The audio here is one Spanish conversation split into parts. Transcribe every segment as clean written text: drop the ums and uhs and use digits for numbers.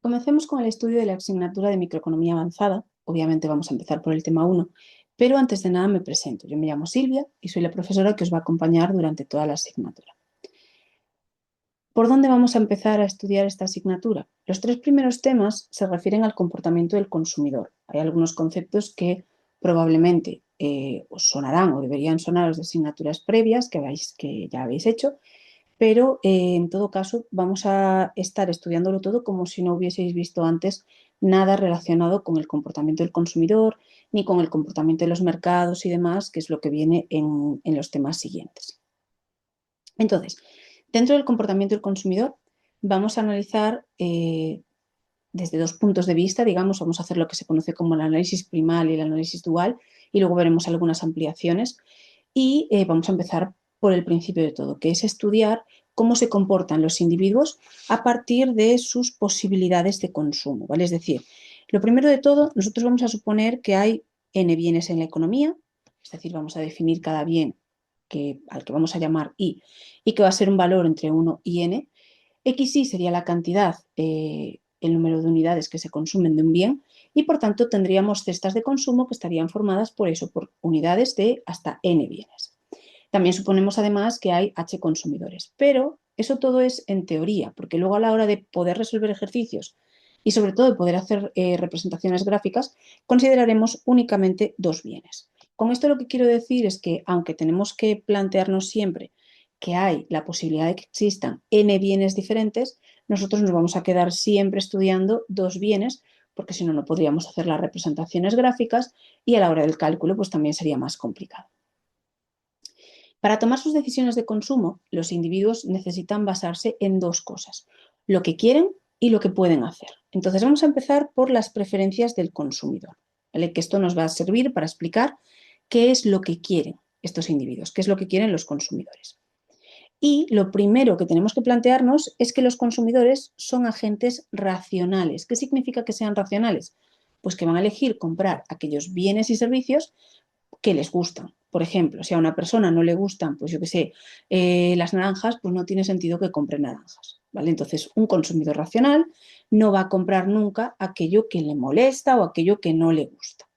Comencemos con el estudio de la asignatura de microeconomía avanzada. Obviamente vamos a empezar por el tema 1, pero antes de nada me presento. Yo me llamo Silvia y soy la profesora que os va a acompañar durante toda la asignatura. ¿Por dónde vamos a empezar a estudiar esta asignatura? Los tres primeros temas se refieren al comportamiento del consumidor. Hay algunos conceptos que probablemente os sonarán o deberían sonaros de asignaturas previas que ya habéis hecho, pero en todo caso vamos a estar estudiándolo todo como si no hubieseis visto antes nada relacionado con el comportamiento del consumidor ni con el comportamiento de los mercados y demás, que es lo que viene en los temas siguientes. Entonces, dentro del comportamiento del consumidor vamos a analizar desde dos puntos de vista, digamos, vamos a hacer lo que se conoce como el análisis primal y el análisis dual y luego veremos algunas ampliaciones y vamos a empezar por el principio de todo, que es estudiar cómo se comportan los individuos a partir de sus posibilidades de consumo, ¿vale? Es decir, lo primero de todo, nosotros vamos a suponer que hay n bienes en la economía, es decir, vamos a definir cada bien al que vamos a llamar y que va a ser un valor entre 1 y n. XY sería la cantidad, el número de unidades que se consumen de un bien y por tanto tendríamos cestas de consumo que estarían formadas por eso, por unidades de hasta n bienes. También suponemos además que hay H consumidores, pero eso todo es en teoría, porque luego a la hora de poder resolver ejercicios y sobre todo de poder hacer representaciones gráficas, consideraremos únicamente dos bienes. Con esto lo que quiero decir es que aunque tenemos que plantearnos siempre que hay la posibilidad de que existan n bienes diferentes, nosotros nos vamos a quedar siempre estudiando dos bienes, porque si no, no podríamos hacer las representaciones gráficas y a la hora del cálculo pues también sería más complicado. Para tomar sus decisiones de consumo, los individuos necesitan basarse en dos cosas, lo que quieren y lo que pueden hacer. Entonces vamos a empezar por las preferencias del consumidor, ¿vale? Que esto nos va a servir para explicar qué es lo que quieren estos individuos, qué es lo que quieren los consumidores. Y lo primero que tenemos que plantearnos es que los consumidores son agentes racionales. ¿Qué significa que sean racionales? Pues que van a elegir comprar aquellos bienes y servicios que les gustan. Por ejemplo, si a una persona no le gustan, pues yo qué sé, las naranjas, pues no tiene sentido que compre naranjas, ¿vale? Entonces, un consumidor racional no va a comprar nunca aquello que le molesta o aquello que no le gusta.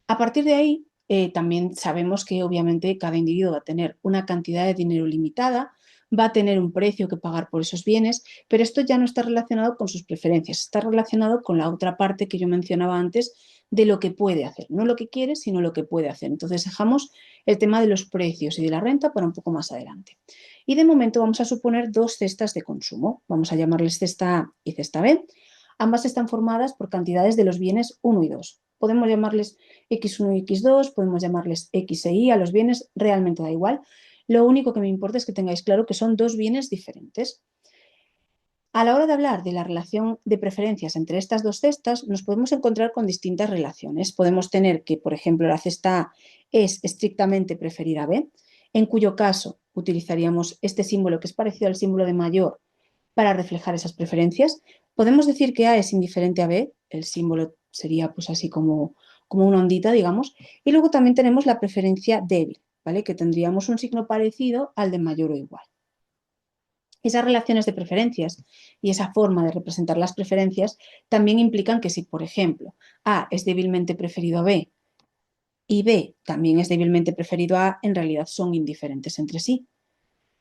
A partir de ahí, también sabemos que obviamente cada individuo va a tener una cantidad de dinero limitada, va a tener un precio que pagar por esos bienes, pero esto ya no está relacionado con sus preferencias, está relacionado con la otra parte que yo mencionaba antes de lo que puede hacer, no lo que quiere, sino lo que puede hacer. Entonces dejamos el tema de los precios y de la renta para un poco más adelante. Y de momento vamos a suponer dos cestas de consumo, vamos a llamarles cesta A y cesta B. Ambas están formadas por cantidades de los bienes 1 y 2. Podemos llamarles X1 y X2, podemos llamarles X e Y, a los bienes realmente da igual. Lo único que me importa es que tengáis claro que son dos bienes diferentes. A la hora de hablar de la relación de preferencias entre estas dos cestas, nos podemos encontrar con distintas relaciones. Podemos tener que, por ejemplo, la cesta A es estrictamente preferida a B, en cuyo caso utilizaríamos este símbolo que es parecido al símbolo de mayor para reflejar esas preferencias. Podemos decir que A es indiferente a B, el símbolo sería pues así como una ondita, digamos, y luego también tenemos la preferencia débil, ¿vale? Que tendríamos un signo parecido al de mayor o igual. Esas relaciones de preferencias y esa forma de representar las preferencias también implican que si, por ejemplo, A es débilmente preferido a B y B también es débilmente preferido a A, en realidad son indiferentes entre sí.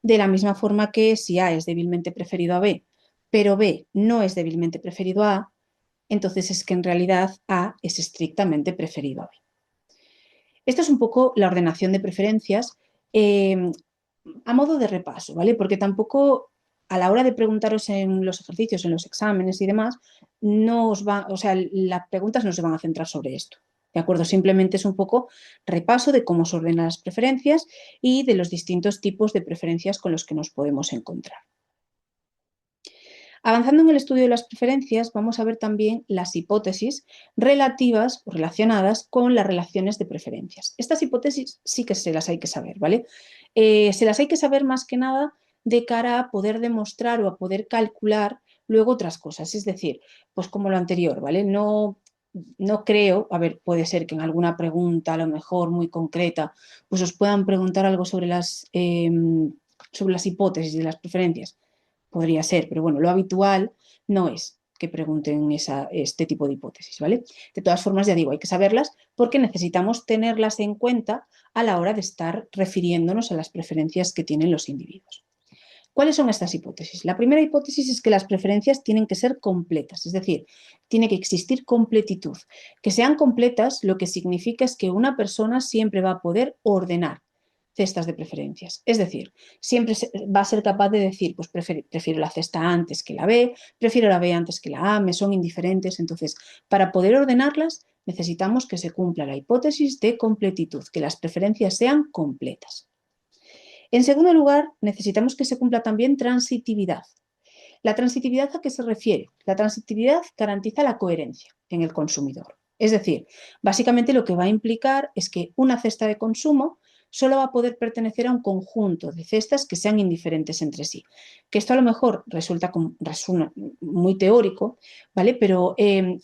De la misma forma que si A es débilmente preferido a B, pero B no es débilmente preferido a A, entonces es que en realidad A es estrictamente preferido a B. Esto es un poco la ordenación de preferencias a modo de repaso, ¿vale? Porque tampoco a la hora de preguntaros en los ejercicios, en los exámenes y demás, no os va, o sea, las preguntas no se van a centrar sobre esto. ¿De acuerdo? Simplemente es un poco repaso de cómo se ordenan las preferencias y de los distintos tipos de preferencias con los que nos podemos encontrar. Avanzando en el estudio de las preferencias, vamos a ver también las hipótesis relativas o relacionadas con las relaciones de preferencias. Estas hipótesis sí que se las hay que saber, ¿vale? Se las hay que saber más que nada de cara a poder demostrar o a poder calcular luego otras cosas. Es decir, pues como lo anterior, ¿vale? No creo, a ver, puede ser que en alguna pregunta, a lo mejor muy concreta, pues os puedan preguntar algo sobre las hipótesis de las preferencias. Podría ser, pero bueno, lo habitual no es que pregunten este tipo de hipótesis, ¿vale? De todas formas, ya digo, hay que saberlas porque necesitamos tenerlas en cuenta a la hora de estar refiriéndonos a las preferencias que tienen los individuos. ¿Cuáles son estas hipótesis? La primera hipótesis es que las preferencias tienen que ser completas, es decir, tiene que existir completitud. Que sean completas lo que significa es que una persona siempre va a poder ordenar cestas de preferencias. Es decir, siempre va a ser capaz de decir, pues prefiero la cesta A antes que la B, prefiero la B antes que la A, me son indiferentes. Entonces, para poder ordenarlas, necesitamos que se cumpla la hipótesis de completitud, que las preferencias sean completas. En segundo lugar, necesitamos que se cumpla también transitividad. ¿La transitividad a qué se refiere? La transitividad garantiza la coherencia en el consumidor. Es decir, básicamente lo que va a implicar es que una cesta de consumo solo va a poder pertenecer a un conjunto de cestas que sean indiferentes entre sí. Que esto a lo mejor resulta muy teórico, ¿vale? Pero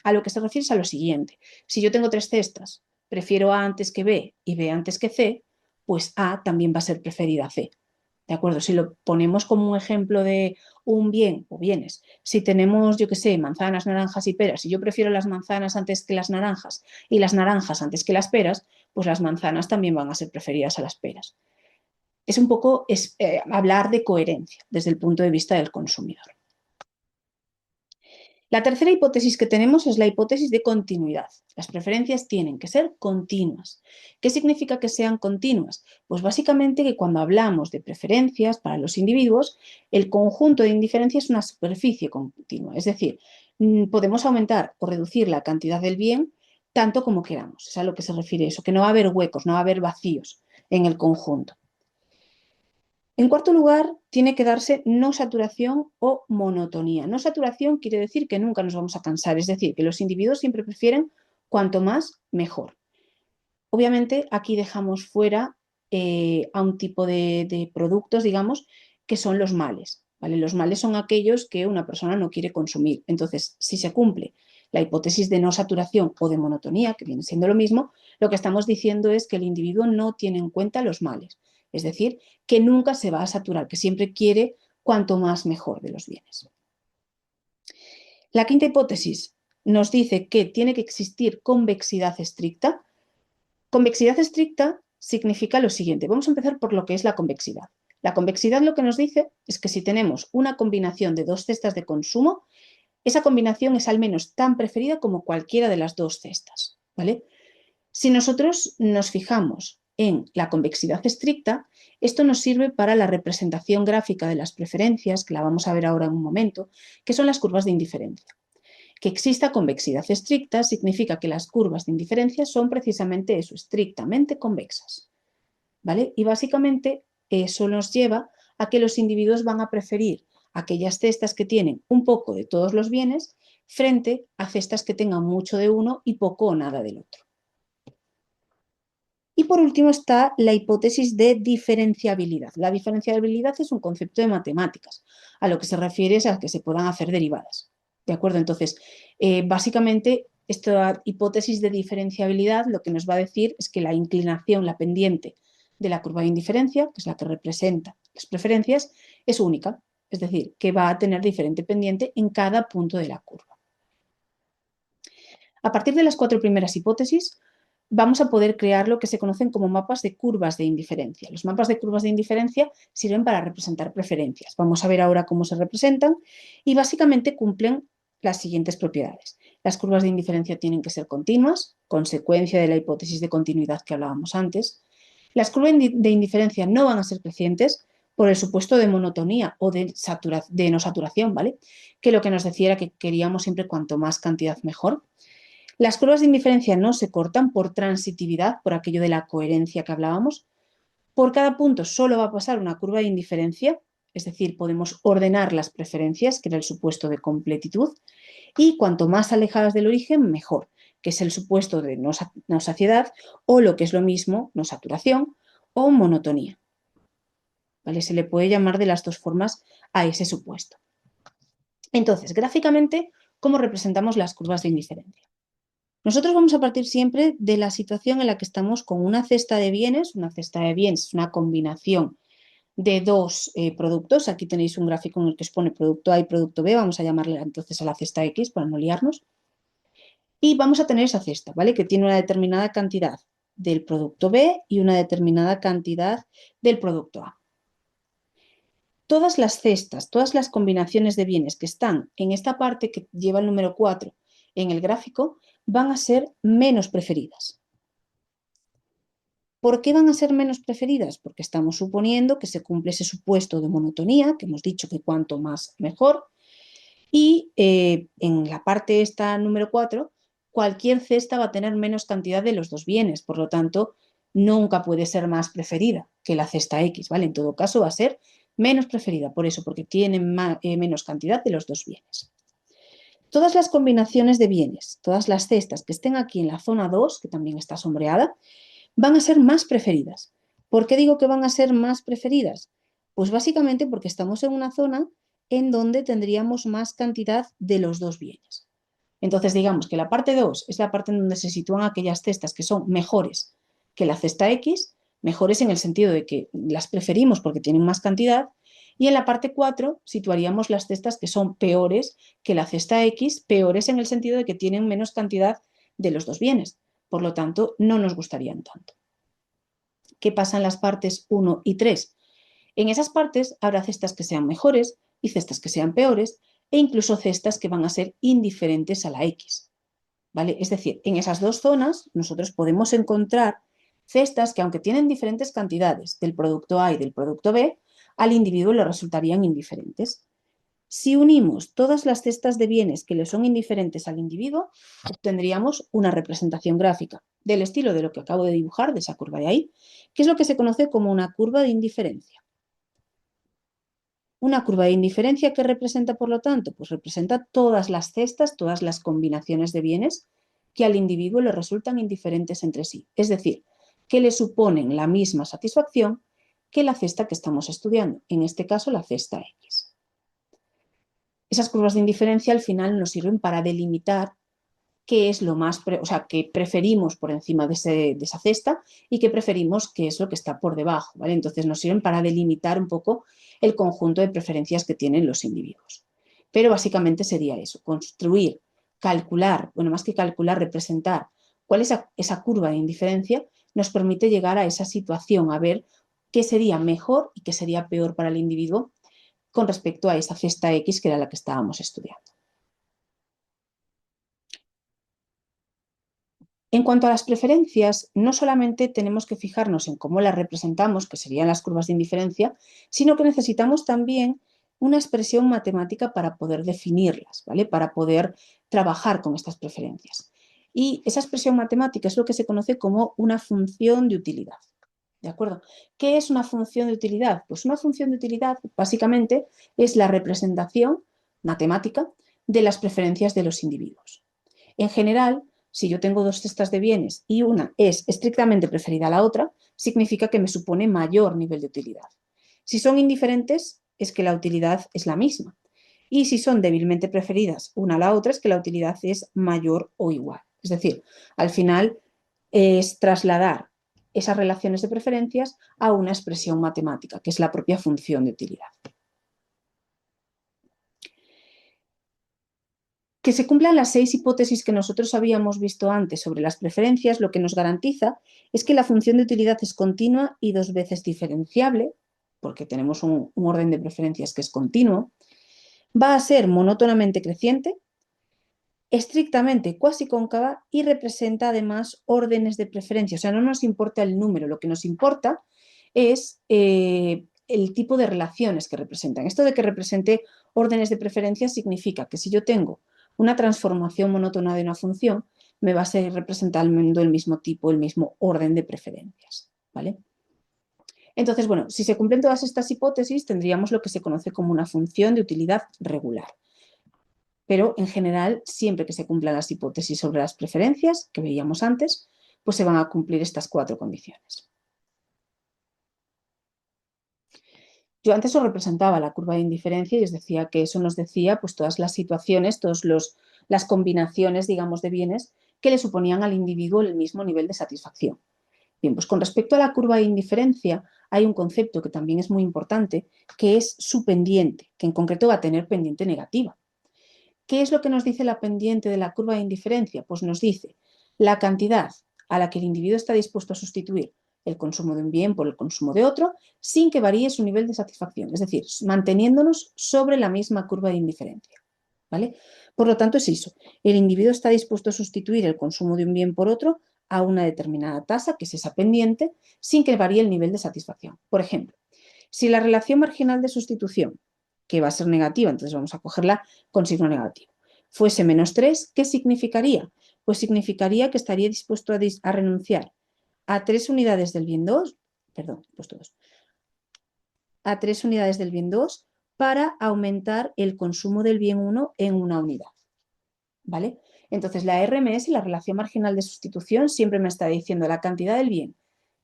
a lo que se refiere es a lo siguiente. Si yo tengo 3 cestas, prefiero A antes que B y B antes que C, pues A también va a ser preferida a C. ¿De acuerdo? Si lo ponemos como un ejemplo de un bien o bienes, si tenemos, yo qué sé, manzanas, naranjas y peras, y yo prefiero las manzanas antes que las naranjas y las naranjas antes que las peras, pues las manzanas también van a ser preferidas a las peras. Es un poco hablar de coherencia desde el punto de vista del consumidor. La tercera hipótesis que tenemos es la hipótesis de continuidad. Las preferencias tienen que ser continuas. ¿Qué significa que sean continuas? Pues básicamente que cuando hablamos de preferencias para los individuos, el conjunto de indiferencia es una superficie continua. Es decir, podemos aumentar o reducir la cantidad del bien tanto como queramos. Es a lo que se refiere eso, que no va a haber huecos, no va a haber vacíos en el conjunto. En cuarto lugar, tiene que darse no saturación o monotonía. No saturación quiere decir que nunca nos vamos a cansar, es decir, que los individuos siempre prefieren cuanto más, mejor. Obviamente, aquí dejamos fuera a un tipo de productos, digamos, que son los males, ¿vale? Los males son aquellos que una persona no quiere consumir. Entonces, si se cumple la hipótesis de no saturación o de monotonía, que viene siendo lo mismo, lo que estamos diciendo es que el individuo no tiene en cuenta los males. Es decir, que nunca se va a saturar, que siempre quiere cuanto más mejor de los bienes. La quinta hipótesis nos dice que tiene que existir convexidad estricta. Convexidad estricta significa lo siguiente. Vamos a empezar por lo que es la convexidad. La convexidad lo que nos dice es que si tenemos una combinación de 2 cestas de consumo, esa combinación es al menos tan preferida como cualquiera de las 2 cestas, ¿vale? Si nosotros nos fijamos en la convexidad estricta, esto nos sirve para la representación gráfica de las preferencias, que la vamos a ver ahora en un momento, que son las curvas de indiferencia. Que exista convexidad estricta significa que las curvas de indiferencia son precisamente eso, estrictamente convexas, ¿vale? Y básicamente eso nos lleva a que los individuos van a preferir aquellas cestas que tienen un poco de todos los bienes frente a cestas que tengan mucho de uno y poco o nada del otro. Y por último está la hipótesis de diferenciabilidad. La diferenciabilidad es un concepto de matemáticas. A lo que se refiere es a que se puedan hacer derivadas. ¿De acuerdo? Entonces, básicamente, esta hipótesis de diferenciabilidad lo que nos va a decir es que la inclinación, la pendiente de la curva de indiferencia, que es la que representa las preferencias, es única. Es decir, que va a tener diferente pendiente en cada punto de la curva. A partir de las 4 primeras hipótesis, vamos a poder crear lo que se conocen como mapas de curvas de indiferencia. Los mapas de curvas de indiferencia sirven para representar preferencias. Vamos a ver ahora cómo se representan y básicamente cumplen las siguientes propiedades. Las curvas de indiferencia tienen que ser continuas, consecuencia de la hipótesis de continuidad que hablábamos antes. Las curvas de indiferencia no van a ser crecientes por el supuesto de monotonía o de no saturación, ¿vale? Que lo que nos decía era que queríamos siempre cuanto más cantidad mejor. Las curvas de indiferencia no se cortan por transitividad, por aquello de la coherencia que hablábamos. Por cada punto solo va a pasar una curva de indiferencia, es decir, podemos ordenar las preferencias, que era el supuesto de completitud, y cuanto más alejadas del origen, mejor, que es el supuesto de no saciedad, o lo que es lo mismo, no saturación, o monotonía. ¿Vale? Se le puede llamar de las 2 formas a ese supuesto. Entonces, gráficamente, ¿cómo representamos las curvas de indiferencia? Nosotros vamos a partir siempre de la situación en la que estamos con una cesta de bienes es una combinación de dos productos. Aquí tenéis un gráfico en el que os pone producto A y producto B. Vamos a llamarle entonces a la cesta X para no liarnos. Y vamos a tener esa cesta, ¿vale? Que tiene una determinada cantidad del producto B y una determinada cantidad del producto A. Todas las cestas, todas las combinaciones de bienes que están en esta parte que lleva el número 4 en el gráfico van a ser menos preferidas. ¿Por qué van a ser menos preferidas? Porque estamos suponiendo que se cumple ese supuesto de monotonía, que hemos dicho que cuanto más mejor, y en la parte esta número 4, cualquier cesta va a tener menos cantidad de los dos bienes, por lo tanto, nunca puede ser más preferida que la cesta X, ¿vale? En todo caso, va a ser menos preferida, por eso, porque tiene menos cantidad de los dos bienes. Todas las combinaciones de bienes, todas las cestas que estén aquí en la zona 2, que también está sombreada, van a ser más preferidas. ¿Por qué digo que van a ser más preferidas? Pues básicamente porque estamos en una zona en donde tendríamos más cantidad de los dos bienes. Entonces digamos que la parte 2 es la parte en donde se sitúan aquellas cestas que son mejores que la cesta X, mejores en el sentido de que las preferimos porque tienen más cantidad, y en la parte 4 situaríamos las cestas que son peores que la cesta X, peores en el sentido de que tienen menos cantidad de los dos bienes. Por lo tanto, no nos gustarían tanto. ¿Qué pasa en las partes 1 y 3? En esas partes habrá cestas que sean mejores y cestas que sean peores e incluso cestas que van a ser indiferentes a la X. ¿Vale? Es decir, en esas dos zonas nosotros podemos encontrar cestas que aunque tienen diferentes cantidades del producto A y del producto B, al individuo le resultarían indiferentes. Si unimos todas las cestas de bienes que le son indiferentes al individuo, obtendríamos una representación gráfica del estilo de lo que acabo de dibujar, de esa curva de ahí, que es lo que se conoce como una curva de indiferencia. Una curva de indiferencia que representa, por lo tanto, pues representa todas las cestas, todas las combinaciones de bienes que al individuo le resultan indiferentes entre sí, es decir, que le suponen la misma satisfacción que la cesta que estamos estudiando, en este caso la cesta X. Esas curvas de indiferencia al final nos sirven para delimitar qué es lo más, que preferimos por encima de esa cesta y qué preferimos qué es lo que está por debajo, ¿vale? Entonces nos sirven para delimitar un poco el conjunto de preferencias que tienen los individuos. Pero básicamente sería eso, construir, calcular, bueno, más que calcular, representar cuál es esa curva de indiferencia nos permite llegar a esa situación, a ver qué sería mejor y qué sería peor para el individuo con respecto a esa cesta X que era la que estábamos estudiando. En cuanto a las preferencias, no solamente tenemos que fijarnos en cómo las representamos, que serían las curvas de indiferencia, sino que necesitamos también una expresión matemática para poder definirlas, ¿vale? Para poder trabajar con estas preferencias. Y esa expresión matemática es lo que se conoce como una función de utilidad. ¿De acuerdo? ¿Qué es una función de utilidad? Pues una función de utilidad básicamente es la representación matemática de las preferencias de los individuos. En general, si yo tengo dos cestas de bienes y una es estrictamente preferida a la otra, significa que me supone mayor nivel de utilidad. Si son indiferentes, es que la utilidad es la misma. Y si son débilmente preferidas una a la otra, es que la utilidad es mayor o igual. Es decir, al final es trasladar esas relaciones de preferencias a una expresión matemática, que es la propia función de utilidad. Que se cumplan las 6 hipótesis que nosotros habíamos visto antes sobre las preferencias, lo que nos garantiza es que la función de utilidad es continua y dos veces diferenciable, porque tenemos un orden de preferencias que es continuo, va a ser monótonamente creciente, estrictamente cuasi cóncava y representa además órdenes de preferencia. O sea, no nos importa el número, lo que nos importa es el tipo de relaciones que representan. Esto de que represente órdenes de preferencia significa que si yo tengo una transformación monótona de una función, me va a seguir representando el mismo tipo, el mismo orden de preferencias, ¿vale? Entonces, bueno, si se cumplen todas estas hipótesis, tendríamos lo que se conoce como una función de utilidad regular. Pero, en general, siempre que se cumplan las hipótesis sobre las preferencias, que veíamos antes, pues se van a cumplir estas 4 condiciones. Yo antes os representaba la curva de indiferencia y os decía que eso nos decía pues todas las situaciones, las combinaciones, digamos, de bienes que le suponían al individuo el mismo nivel de satisfacción. Bien, pues con respecto a la curva de indiferencia, hay un concepto que también es muy importante, que es su pendiente, que en concreto va a tener pendiente negativa. ¿Qué es lo que nos dice la pendiente de la curva de indiferencia? Pues nos dice la cantidad a la que el individuo está dispuesto a sustituir el consumo de un bien por el consumo de otro, sin que varíe su nivel de satisfacción, es decir, manteniéndonos sobre la misma curva de indiferencia. ¿Vale? Por lo tanto, es eso. El individuo está dispuesto a sustituir el consumo de un bien por otro a una determinada tasa, que es esa pendiente, sin que varíe el nivel de satisfacción. Por ejemplo, si la relación marginal de sustitución, que va a ser negativa, entonces vamos a cogerla con signo negativo, fuese -3, ¿qué significaría? Pues significaría que estaría dispuesto a renunciar a 3 unidades del bien 2, perdón, pues todos, a 3 unidades del bien 2 para aumentar el consumo del bien 1 en una unidad. ¿Vale? Entonces, la RMS, la relación marginal de sustitución, siempre me está diciendo la cantidad del bien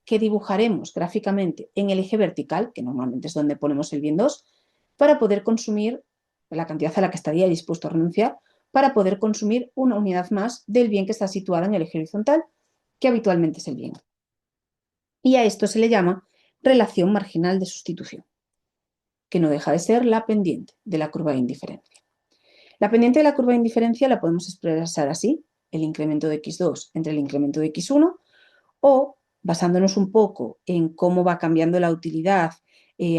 que dibujaremos gráficamente en el eje vertical, que normalmente es donde ponemos el bien 2, para poder consumir la cantidad a la que estaría dispuesto a renunciar, para poder consumir una unidad más del bien que está situada en el eje horizontal, que habitualmente es el bien. Y a esto se le llama relación marginal de sustitución, que no deja de ser la pendiente de la curva de indiferencia. La pendiente de la curva de indiferencia la podemos expresar así, el incremento de x2 entre el incremento de x1, o basándonos un poco en cómo va cambiando la utilidad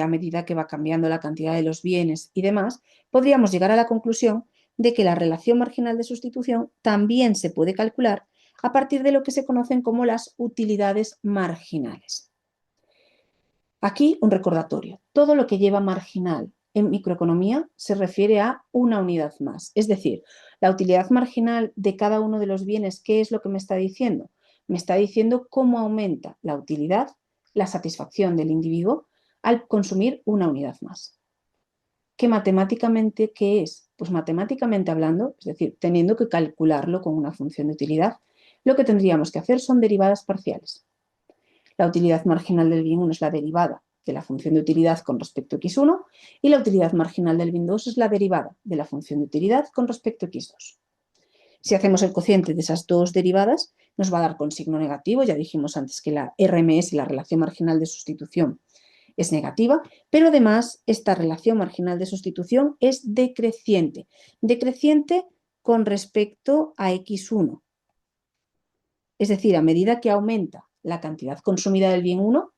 a medida que va cambiando la cantidad de los bienes y demás, podríamos llegar a la conclusión de que la relación marginal de sustitución también se puede calcular a partir de lo que se conocen como las utilidades marginales. Aquí un recordatorio. Todo lo que lleva marginal en microeconomía se refiere a una unidad más. Es decir, la utilidad marginal de cada uno de los bienes, ¿qué es lo que me está diciendo? Me está diciendo cómo aumenta la utilidad, la satisfacción del individuo al consumir una unidad más. ¿Qué matemáticamente qué es? Pues matemáticamente hablando, es decir, teniendo que calcularlo con una función de utilidad, lo que tendríamos que hacer son derivadas parciales. La utilidad marginal del bien 1 es la derivada de la función de utilidad con respecto a x1 y la utilidad marginal del bien 2 es la derivada de la función de utilidad con respecto a x2. Si hacemos el cociente de esas dos derivadas, nos va a dar con signo negativo. Ya dijimos antes que la RMS, la relación marginal de sustitución, es negativa, pero además esta relación marginal de sustitución es decreciente con respecto a x1. Es decir, a medida que aumenta la cantidad consumida del bien 1,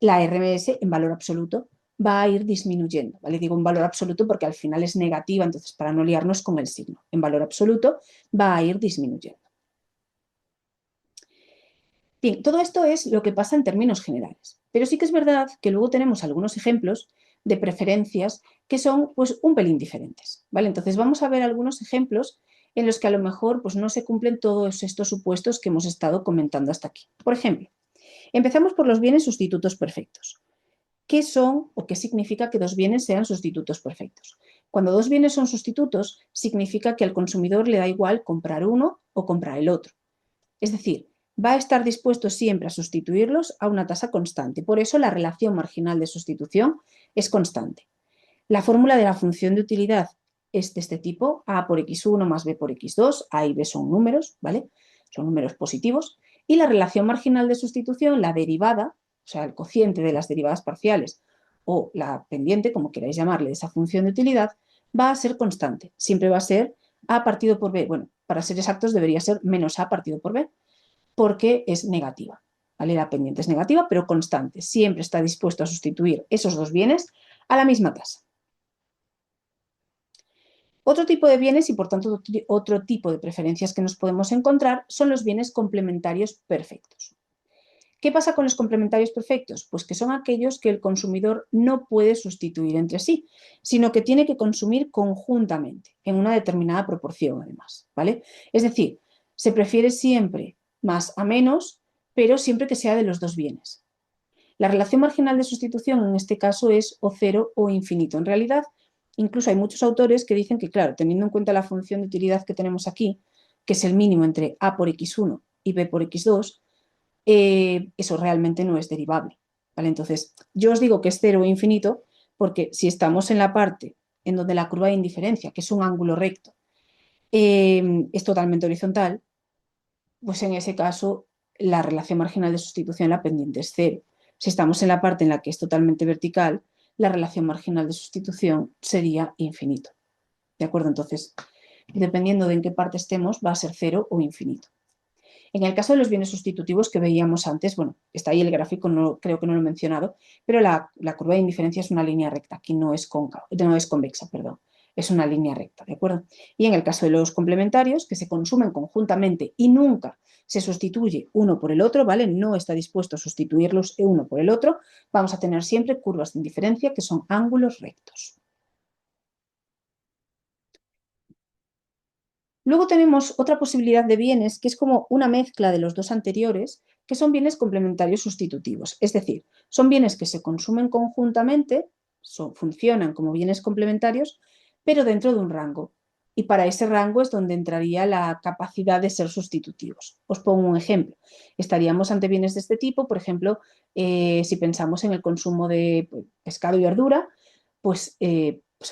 la RMS en valor absoluto va a ir disminuyendo, ¿vale? Digo en valor absoluto porque al final es negativa, entonces para no liarnos con el signo, en valor absoluto va a ir disminuyendo. Bien, todo esto es lo que pasa en términos generales, pero sí que es verdad que luego tenemos algunos ejemplos de preferencias que son pues un pelín diferentes, ¿vale? Entonces vamos a ver algunos ejemplos en los que a lo mejor pues no se cumplen todos estos supuestos que hemos estado comentando hasta aquí. Por ejemplo, empezamos por los bienes sustitutos perfectos. ¿Qué son o qué significa que dos bienes sean sustitutos perfectos? Cuando dos bienes son sustitutos, significa que al consumidor le da igual comprar uno o comprar el otro. Es decir, va a estar dispuesto siempre a sustituirlos a una tasa constante. Por eso la relación marginal de sustitución es constante. La fórmula de la función de utilidad es de este tipo, a por x1 más b por x2, a y b son números, ¿vale? Son números positivos. Y la relación marginal de sustitución, la derivada, o sea, el cociente de las derivadas parciales o la pendiente, como queráis llamarle, de esa función de utilidad, va a ser constante. Siempre va a ser a partido por b. Bueno, para ser exactos debería ser menos a partido por b, porque es negativa. ¿Vale? La pendiente es negativa, pero constante. Siempre está dispuesto a sustituir esos dos bienes a la misma tasa. Otro tipo de bienes y, por tanto, otro tipo de preferencias que nos podemos encontrar son los bienes complementarios perfectos. ¿Qué pasa con los complementarios perfectos? Pues que son aquellos que el consumidor no puede sustituir entre sí, sino que tiene que consumir conjuntamente, en una determinada proporción además, ¿vale? Es decir, se prefiere siempre más a menos, pero siempre que sea de los dos bienes. La relación marginal de sustitución en este caso es o cero o infinito. En realidad, incluso hay muchos autores que dicen que, claro, teniendo en cuenta la función de utilidad que tenemos aquí, que es el mínimo entre a por x1 y b por x2, eso realmente no es derivable, ¿vale? Entonces, yo os digo que es cero o infinito porque si estamos en la parte en donde la curva de indiferencia, que es un ángulo recto, es totalmente horizontal, pues en ese caso la relación marginal de sustitución, la pendiente es cero. Si estamos en la parte en la que es totalmente vertical, la relación marginal de sustitución sería infinito. ¿De acuerdo? Entonces, dependiendo de en qué parte estemos, va a ser cero o infinito. En el caso de los bienes sustitutivos que veíamos antes, bueno, está ahí el gráfico, no, creo que no lo he mencionado, pero la curva de indiferencia es una línea recta, aquí no es convexa, perdón, es una línea recta, ¿de acuerdo? Y en el caso de los complementarios, que se consumen conjuntamente y nunca se sustituye uno por el otro, ¿vale? No está dispuesto a sustituirlos uno por el otro, vamos a tener siempre curvas de indiferencia que son ángulos rectos. Luego tenemos otra posibilidad de bienes que es como una mezcla de los dos anteriores, que son bienes complementarios sustitutivos. Es decir, son bienes que se consumen conjuntamente, funcionan como bienes complementarios, pero dentro de un rango. Y para ese rango es donde entraría la capacidad de ser sustitutivos. Os pongo un ejemplo. Estaríamos ante bienes de este tipo, por ejemplo, si pensamos en el consumo de pescado y verdura, pues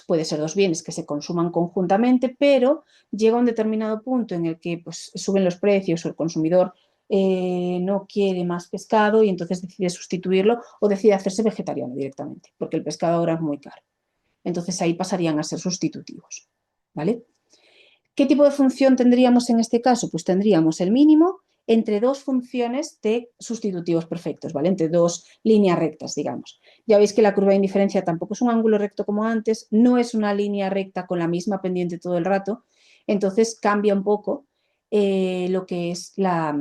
puede ser dos bienes que se consuman conjuntamente, pero llega un determinado punto en el que pues, suben los precios o el consumidor no quiere más pescado y entonces decide sustituirlo o decide hacerse vegetariano directamente, porque el pescado ahora es muy caro. Entonces ahí pasarían a ser sustitutivos, ¿vale? ¿Qué tipo de función tendríamos en este caso? Pues tendríamos el mínimo entre dos funciones de sustitutivos perfectos, ¿vale? Entre dos líneas rectas, digamos. Ya veis que la curva de indiferencia tampoco es un ángulo recto como antes, no es una línea recta con la misma pendiente todo el rato, entonces cambia un poco lo que es la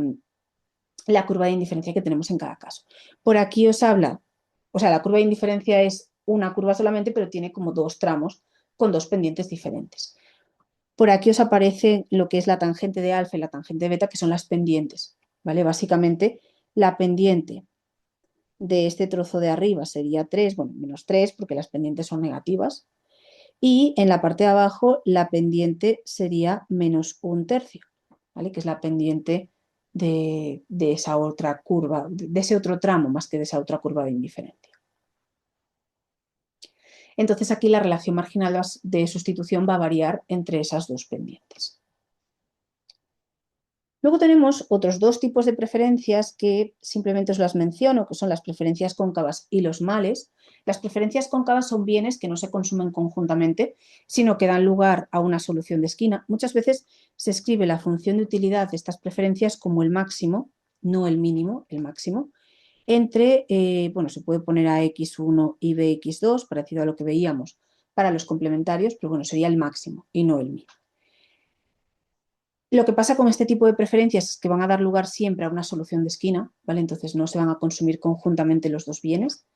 curva de indiferencia que tenemos en cada caso. Por aquí os habla, o sea, la curva de indiferencia es una curva solamente, pero tiene como dos tramos con dos pendientes diferentes. Por aquí os aparece lo que es la tangente de alfa y la tangente de beta, que son las pendientes, ¿vale? Básicamente, la pendiente de este trozo de arriba sería 3, bueno, menos 3, porque las pendientes son negativas, y en la parte de abajo la pendiente sería menos un tercio, ¿vale? Que es la pendiente de esa otra curva, de ese otro tramo, más que de esa otra curva de indiferencia. Entonces aquí la relación marginal de sustitución va a variar entre esas dos pendientes. Luego tenemos otros dos tipos de preferencias que simplemente os las menciono, que son las preferencias cóncavas y los males. Las preferencias cóncavas son bienes que no se consumen conjuntamente, sino que dan lugar a una solución de esquina. Muchas veces se escribe la función de utilidad de estas preferencias como el máximo, no el mínimo, el máximo, entre, bueno, se puede poner a x1 y bx2, parecido a lo que veíamos para los complementarios, pero bueno, sería el máximo y no el mínimo. Lo que pasa con este tipo de preferencias es que van a dar lugar siempre a una solución de esquina, ¿vale? Entonces no se van a consumir conjuntamente los dos bienes.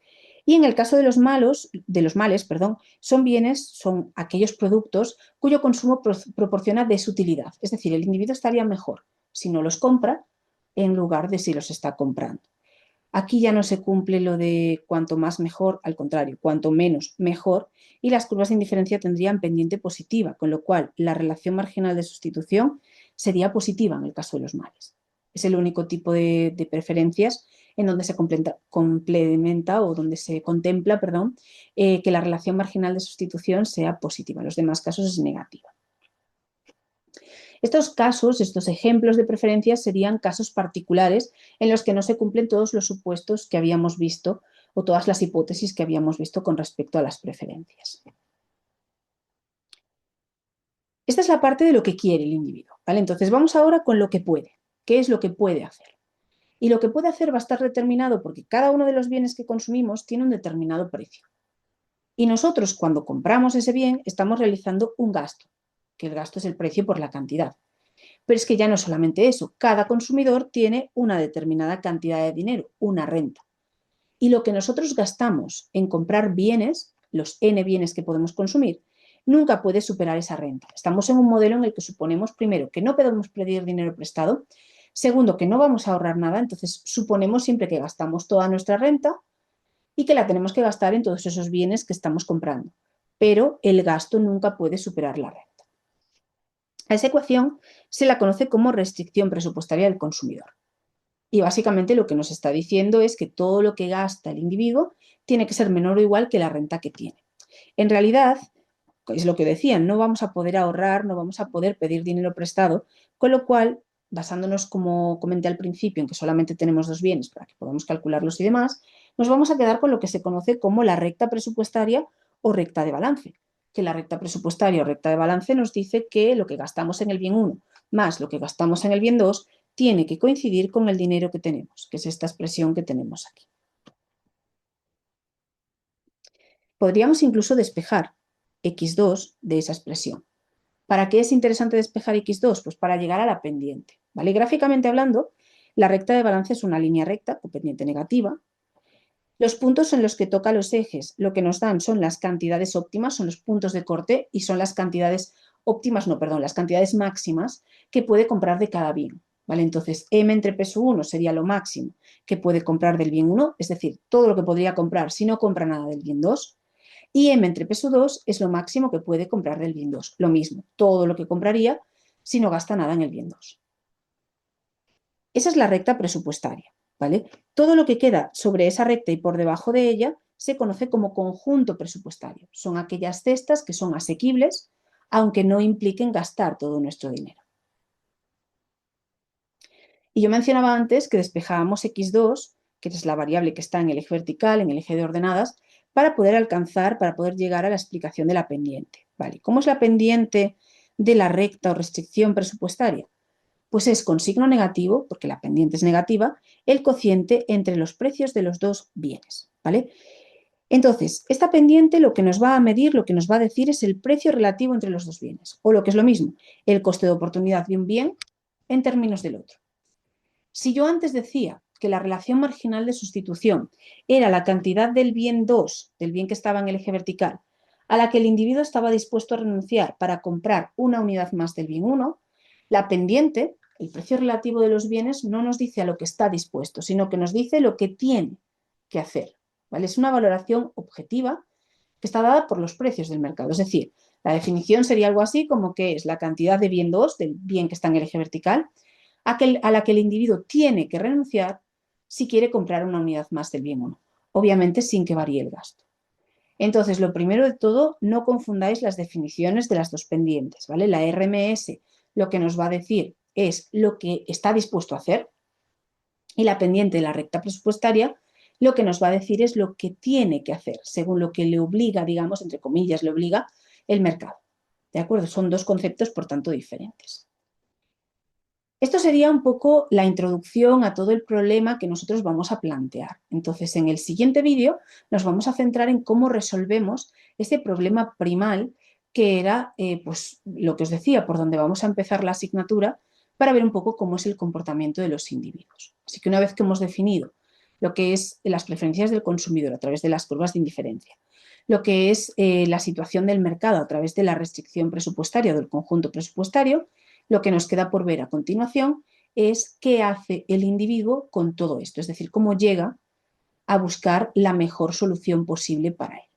Y en el caso de los males, perdón, son aquellos productos cuyo consumo proporciona desutilidad. Es decir, el individuo estaría mejor si no los compra en lugar de si los está comprando. Aquí ya no se cumple lo de cuanto más mejor, al contrario, cuanto menos mejor, y las curvas de indiferencia tendrían pendiente positiva, con lo cual la relación marginal de sustitución sería positiva en el caso de los males. Es el único tipo de preferencias en donde se complementa o donde se contempla, perdón, que la relación marginal de sustitución sea positiva. En los demás casos es negativa. Estos casos, estos ejemplos de preferencias serían casos particulares en los que no se cumplen todos los supuestos que habíamos visto o todas las hipótesis que habíamos visto con respecto a las preferencias. Esta es la parte de lo que quiere el individuo, ¿vale? Entonces vamos ahora con lo que puede. ¿Qué es lo que puede hacer? Y lo que puede hacer va a estar determinado porque cada uno de los bienes que consumimos tiene un determinado precio. Y nosotros cuando compramos ese bien estamos realizando un gasto, que el gasto es el precio por la cantidad. Pero es que ya no solamente eso, cada consumidor tiene una determinada cantidad de dinero, una renta. Y lo que nosotros gastamos en comprar bienes, los N bienes que podemos consumir, nunca puede superar esa renta. Estamos en un modelo en el que suponemos, primero, que no podemos pedir dinero prestado, segundo, que no vamos a ahorrar nada, entonces suponemos siempre que gastamos toda nuestra renta y que la tenemos que gastar en todos esos bienes que estamos comprando. Pero el gasto nunca puede superar la renta. A esa ecuación se la conoce como restricción presupuestaria del consumidor. Y básicamente lo que nos está diciendo es que todo lo que gasta el individuo tiene que ser menor o igual que la renta que tiene. En realidad, es lo que decían, no vamos a poder ahorrar, no vamos a poder pedir dinero prestado, con lo cual basándonos, como comenté al principio, en que solamente tenemos dos bienes para que podamos calcularlos y demás, nos vamos a quedar con lo que se conoce como la recta presupuestaria o recta de balance, que la recta presupuestaria o recta de balance nos dice que lo que gastamos en el bien 1 más lo que gastamos en el bien 2 tiene que coincidir con el dinero que tenemos, que es esta expresión que tenemos aquí. Podríamos incluso despejar x2 de esa expresión. ¿Para qué es interesante despejar x2? Pues para llegar a la pendiente, ¿vale? Gráficamente hablando, la recta de balance es una línea recta con pendiente negativa. Los puntos en los que toca los ejes lo que nos dan son las cantidades óptimas, son los puntos de corte y son las cantidades óptimas, no, perdón, las cantidades máximas que puede comprar de cada bien, ¿vale? Entonces, M entre peso 1 sería lo máximo que puede comprar del bien 1, es decir, todo lo que podría comprar si no compra nada del bien 2, y M entre peso 2 es lo máximo que puede comprar del bien 2, lo mismo, todo lo que compraría si no gasta nada en el bien 2. Esa es la recta presupuestaria, ¿vale? Todo lo que queda sobre esa recta y por debajo de ella se conoce como conjunto presupuestario. Son aquellas cestas que son asequibles, aunque no impliquen gastar todo nuestro dinero. Y yo mencionaba antes que despejábamos x2, que es la variable que está en el eje vertical, en el eje de ordenadas, para poder alcanzar, para poder llegar a la explicación de la pendiente, ¿vale? ¿Cómo es la pendiente de la recta o restricción presupuestaria? Pues es con signo negativo, porque la pendiente es negativa, el cociente entre los precios de los dos bienes, ¿vale? Entonces, esta pendiente lo que nos va a medir, lo que nos va a decir es el precio relativo entre los dos bienes, o lo que es lo mismo, el coste de oportunidad de un bien en términos del otro. Si yo antes decía que la relación marginal de sustitución era la cantidad del bien 2, del bien que estaba en el eje vertical, a la que el individuo estaba dispuesto a renunciar para comprar una unidad más del bien 1, la pendiente, el precio relativo de los bienes, no nos dice a lo que está dispuesto, sino que nos dice lo que tiene que hacer, ¿vale? Es una valoración objetiva que está dada por los precios del mercado. Es decir, la definición sería algo así como que es la cantidad de bien 2, del bien que está en el eje vertical, a la que el individuo tiene que renunciar si quiere comprar una unidad más del bien 1, obviamente sin que varíe el gasto. Entonces, lo primero de todo, no confundáis las definiciones de las dos pendientes, ¿vale? La RMS lo que nos va a decir es lo que está dispuesto a hacer y la pendiente de la recta presupuestaria lo que nos va a decir es lo que tiene que hacer, según lo que le obliga, digamos, entre comillas, le obliga el mercado. ¿De acuerdo? Son dos conceptos, por tanto, diferentes. Esto sería un poco la introducción a todo el problema que nosotros vamos a plantear. Entonces, en el siguiente vídeo nos vamos a centrar en cómo resolvemos este problema primal que era, pues, lo que os decía, por donde vamos a empezar la asignatura para ver un poco cómo es el comportamiento de los individuos. Así que una vez que hemos definido lo que es las preferencias del consumidor a través de las curvas de indiferencia, lo que es la situación del mercado a través de la restricción presupuestaria o del conjunto presupuestario, lo que nos queda por ver a continuación es qué hace el individuo con todo esto, es decir, cómo llega a buscar la mejor solución posible para él.